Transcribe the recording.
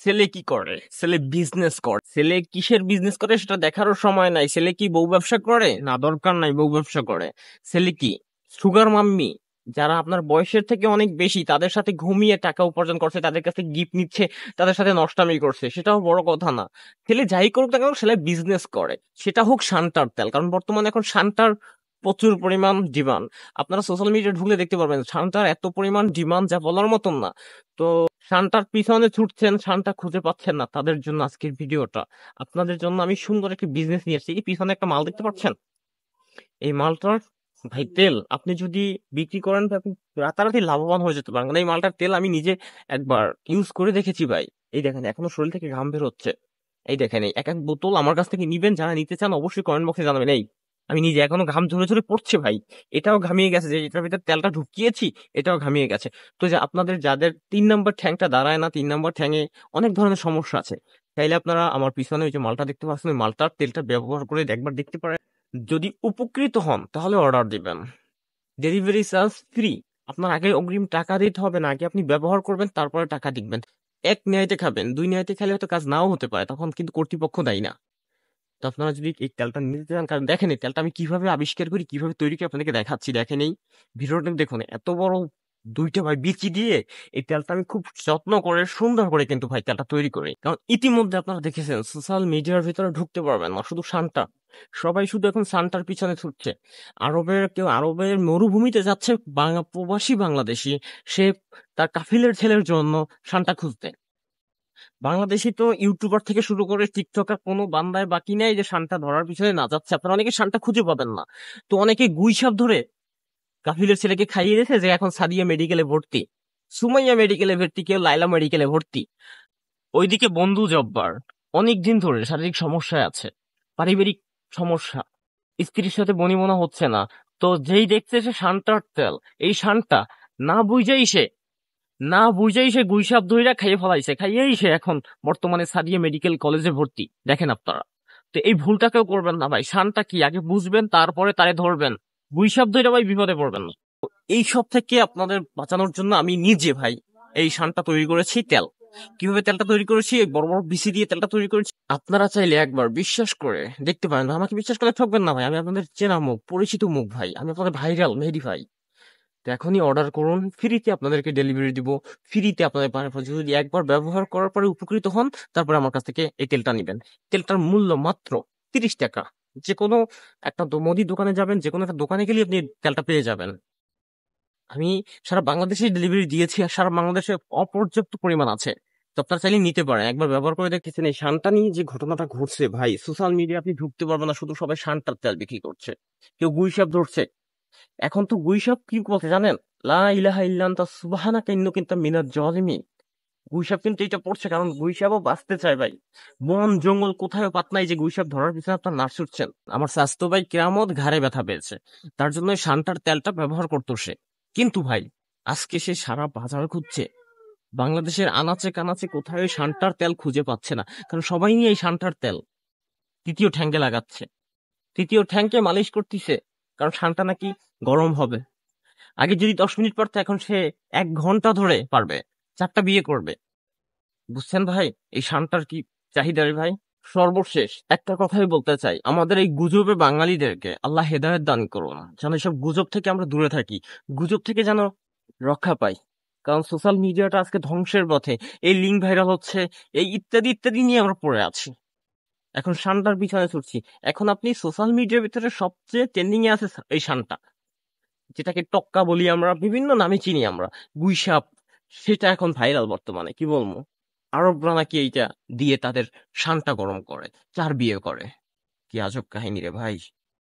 ছেলে কি করে? ছেলে বিজনেস করে। ছেলে কিসের বিজনেস করে সেটা দেখারও সময় নাই। ছেলে কি বউ ব্যবসা করে? না, দরকার নাই বউ ব্যবসা করে। ছেলে কি সুগার মাম্মি, যারা আপনার বয়সের থেকে অনেক বেশি, তাদের সাথে ঘুমিয়ে টাকা উপার্জন করছে, তাদের কাছে গিফট নিচ্ছে, তাদের সাথে নষ্টামি করছে, সেটাও বড় কথা না। ছেলে যাই করুক না কেন, ছেলে বিজনেস করে। সেটা হোক সান্টার তেল, কারণ বর্তমানে এখন সান্টার প্রচুর পরিমাণ ডিমান্ড। আপনারা সোশ্যাল মিডিয়া ঢুকলে দেখতে পারবেন সান্টার এত পরিমাণ ডিমান্ড যা বলার মতন না। তো শানটার পিছনে ছুটছেন, শানটা খুঁজে পাচ্ছেন না, তাদের জন্য আজকের ভিডিওটা। আপনাদের জন্য আমি সুন্দর একটা বিজনেস নিয়ে এসেছি। এই পিছনে একটা মাল দেখতে পাচ্ছেন, এই মালটার ভাই তেল আপনি যদি বিক্রি করেন তো আপনি রাতারাতি লাভবান হয়ে যেতে পারেন। কারণ এই মালটার তেল আমি নিজে একবার ইউজ করে দেখেছি ভাই। এই দেখেন এখনো শরীর থেকে ঘাম বের হচ্ছে। এই দেখেন এই এক এক বোতল আমার কাছ থেকে নিবেন, যারা নিতে চান অবশ্যই কমেন্ট বক্সে জানাবেন। এই আমি নিজে এখনো ঘাম ঝরে ঝরে পড়ছে ভাই। এটাও ঘামিয়ে গেছে, যে এটার ভিতরে তেলটা ঢুকিয়েছি এটাও ঘামিয়ে গেছে। তো যে আপনাদের যাদের 3 নম্বর ঠ্যাংটা দাঁড়ায় না, 3 নম্বর ঠ্যাঙে অনেক ধরনের সমস্যা আছে, চাইলে আপনারা আমার পিছনে ওই যে মালটা দেখতে পাচ্ছেন, ওই মালটার তেলটা ব্যবহার করে একবার দেখতে পারেন। যদি উপকৃত হন তাহলে অর্ডার দিবেন। Delivery charge free. আপনার আগে অগ্রিম টাকা দিতে হবে না, আগে আপনি ব্যবহার করবেন তারপরে টাকা দিবেন। এক নেয়াইতে খাবেন, 2 নেয়াইতে খেলে হয়তো কাজ নাও হতে পারে, তখন কিন্তু কর্তৃপক্ষ দায়ী না। তো আপনারা যদি এই তেলটা নিতে চান, কারণ দেখেন এই তেলটা আমি কিভাবে আবিষ্কার করি, কিভাবে তৈরি করি আপনাদেরকে দেখাচ্ছি। দেখেন এই ভিডিওটা দেখুন, এত বড় 2টা ভাই বিচি দিয়ে এই তেলটা আমি খুব যত্ন করে সুন্দর করে কিন্তু ভাই তেলটা তৈরি করি। কারণ ইতিমধ্যে আপনারা দেখেছেন সোশ্যাল মিডিয়ার ভিতরে ঢুকতে পারবেন না শুধু সানটা, সবাই শুধু এখন সানটার পিছনে ছুটছে। কেউ আরবের মরুভূমিতে যাচ্ছে, প্রবাসী বাংলাদেশি, সে তার কাফিলের ছেলের জন্য সানটা খুঁজতে। বাংলাদেশি তো ইউটিউবার থেকে শুরু করে টিকটকার কোনো বান্দায় বাকি নাই যে শানটা ধরার পিছনে না যাচ্ছে। আপনারা অনেকে শানটা খুঁজে পাবেন না, তো অনেকে গুইসাপ ধরে কাফিলের ছেলেকে খাইয়ে দিয়েছে, যে এখন সাদিয়া মেডিকেলে ভর্তি, সুমাইয়া মেডিকেলে ভর্তি, কেউ লাইলা মেডিকেলে ভর্তি। ওইদিকে বন্ধু জব্বার অনেক দিন ধরে শারীরিক সমস্যায় আছে, পারিবারিক সমস্যা, স্ত্রীর সাথে বনিবনা হচ্ছে না। তো যেই দেখছে সে শানটার তেল, এই শানটা না বুঝেই সে গুইসাপ ধইরা খাইয়ে ফেলাইছে, খাইয়েই সে এখন বর্তমানে সাদিয়া মেডিকেল কলেজে ভর্তি। দেখেন আপনারা, তো এই ভুলটা কেউ করবেন না ভাই। শানটা কি আগে বুঝবেন, তারপরে তারে ধরবেন। গুইসাপ ধইরা ভাই বিপদে পড়বেন না। এই সব থেকে আপনাদের বাঁচানোর জন্য আমি নিজে ভাই এই শানটা তৈরি করেছি তেল। কিভাবে তেলটা তৈরি করেছি, এই বড় বড় বিসি দিয়ে তেলটা তৈরি করেছি। আপনারা চাইলে একবার বিশ্বাস করে দেখতে পারেন। আমাকে বিশ্বাস করে ঠকবেন না ভাই, আমি আপনাদের চেনা মুখ, পরিচিত মুখ ভাই, আমি আপনাদের ভাইরাল মেহেদি ভাই। তো এখনই অর্ডার করুন, ফ্রিতে আপনাদেরকে ডেলিভারি দিব। ফ্রিতে আপনাদের যদি একবার ব্যবহার করার পরে উপকৃত হন, তারপরে আমার কাছ থেকে এই তেলটা নিবেন। তেলটার মূল্য মাত্র 30 টাকা। যে কোনো একটা মুদি দোকানে যাবেন, যে কোনো একটা দোকানে গেলে আপনি তেলটা পেয়ে যাবেন। আমি সারা বাংলাদেশে ডেলিভারি দিয়েছি, আর সারা বাংলাদেশে অপর্যাপ্ত পরিমাণ আছে। তো আপনারা চাইলে নিতে পারেন, একবার ব্যবহার করে দেখতেছেন। এই শানটা নিয়ে যে ঘটনাটা ঘটছে ভাই, সোশ্যাল মিডিয়া আপনি ঢুকতে পারবেন না, শুধু সবাই শানটার তেল বিক্রি করছে, কেউ গুইসাপ ধরছে। এখন তো গুইসাপ কি বলতে জানেন, লা ইলাহা ইল্লা আনতা সুবহানাকা ইন্নী কুনতু মিনাজ জালিমিন। গুইসাপ কিন্তু এটা পড়ছে, কারণ গুইসাপও বাঁচতে চায় ভাই। বন জঙ্গল কোথাও পাত নাই যে গুইসাপ ধরার পিছনে আপনার নার্স ছুটছেন। আমার স্বাস্থ্য ভাই কেরামত ঘাড়ে ব্যথা পেয়েছে, তার জন্য এই শানটার তেলটা ব্যবহার করতো সে। কিন্তু ভাই আজকে সে সারা বাজার খুঁজছে, বাংলাদেশের আনাচে কানাচে কোথাও এই শানটার তেল খুঁজে পাচ্ছে না, কারণ সবাই নিয়ে এই শানটার তেল তৃতীয় ঠ্যাঙ্গে লাগাচ্ছে, তৃতীয় ঠ্যাঙ্কে মালিশ করতেছে, কারণ শানটা নাকি গরম হবে। আগে যদি 10 মিনিট পারতো, এখন সে 1 ঘন্টা ধরে পারবে, 4টা বিয়ে করবে। বুঝছেন ভাই এই শানটার কি চাহিদা রে ভাই। সর্বশেষ একটা কথাই বলতে চাই, আমাদের এই গুজবে বাঙালিদেরকে আল্লাহ হেদায়েত দান করুন, যেন এসব গুজব থেকে আমরা দূরে থাকি, গুজব থেকে যেন রক্ষা পাই। কারণ সোশ্যাল মিডিয়াটা আজকে ধ্বংসের পথে। এই লিঙ্ক ভাইরাল হচ্ছে, এই ইত্যাদি ইত্যাদি নিয়ে আমরা পড়ে আছি, এখন শানটার পিছনে ছুটছি। এখন আপনি সোশ্যাল মিডিয়ার ভিতরে সবচেয়ে ট্রেন্ডিং এ আছে এই শানটা, যেটাকে টক্কা বলি, আমরা বিভিন্ন নামে চিনি আমরা, গুইসাপ, সেটা এখন ভাইরাল বর্তমানে। কি বলবো, আরবরা নাকি এইটা দিয়ে তাদের শানটা গরম করে, 4 বিয়ে করে। কি আজব কাহিনী রে ভাই।